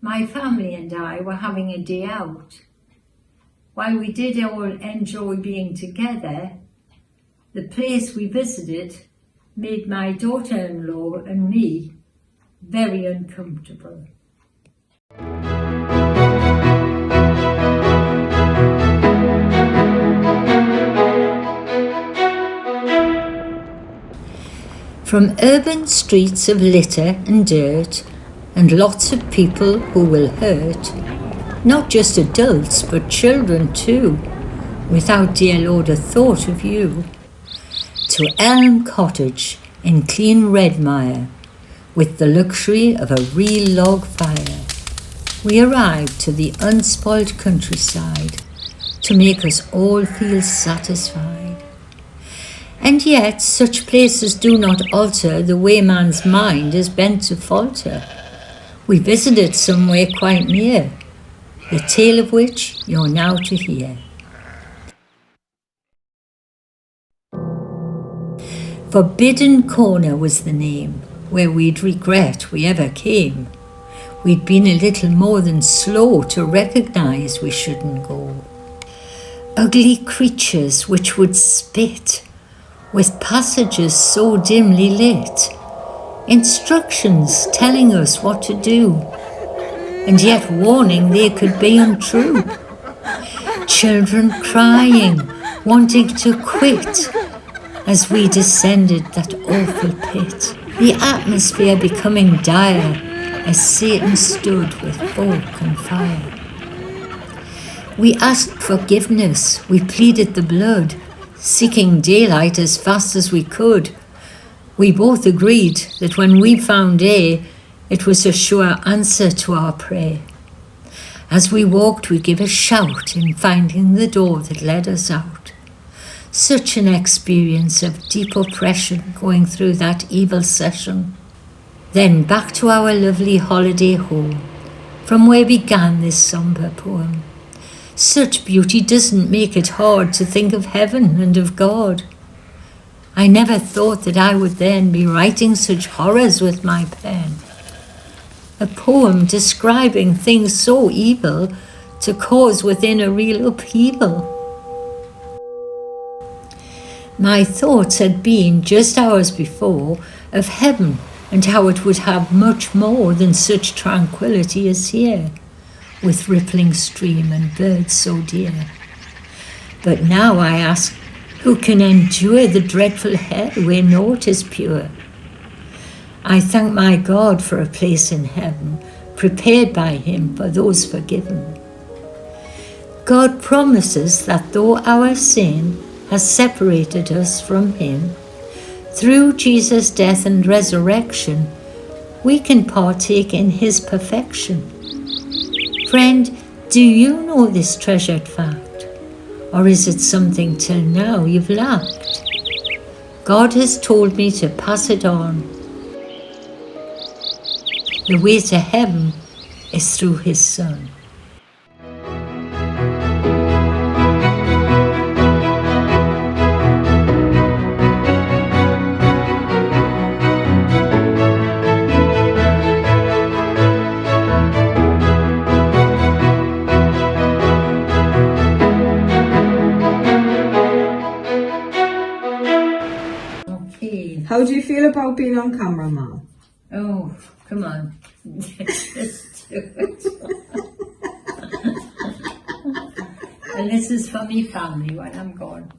my family and I were having a day out. While we did all enjoy being together, the place we visited made my daughter-in-law and me very uncomfortable. From urban streets of litter and dirt and lots of people who will hurt, not just adults but children too, without dear Lord a thought of you, to Elm Cottage in clean Redmire, with the luxury of a real log fire, we arrived to the unspoilt countryside to make us all feel satisfied. And yet such places do not alter the way man's mind is bent to falter. We visited somewhere quite near, the tale of which you're now to hear. Forbidden Corner was the name, where we'd regret we ever came. We'd been a little more than slow to recognise we shouldn't go. Ugly creatures which would spit, with passages so dimly lit, instructions telling us what to do, and yet warning they could be untrue. Children crying, wanting to quit, as we descended that awful pit, the atmosphere becoming dire as Satan stood with fork and fire. We asked forgiveness, we pleaded the blood, seeking daylight as fast as we could. We both agreed that when we found day, it was a sure answer to our prayer. As we walked, we gave a shout in finding the door that led us out. Such an experience of deep oppression going through that evil session. Then back to our lovely holiday home, from where began this sombre poem. Such beauty doesn't make it hard to think of heaven and of God. I never thought that I would then be writing such horrors with my pen. A poem describing things so evil to cause within a real upheaval. My thoughts had been, just hours before, of heaven and how it would have much more than such tranquility as here, with rippling stream and birds so dear. But now I ask, who can endure the dreadful hell where naught is pure? I thank my God for a place in heaven, prepared by him for those forgiven. God promises that though our sin has separated us from him, through Jesus' death and resurrection, we can partake in his perfection. Friend, do you know this treasured fact? Or is it something till now you've lacked? God has told me to pass it on. The way to heaven is through his Son. How do you feel about being on camera, Mum? Oh, come on. Just do it. And this is for me family when I'm gone.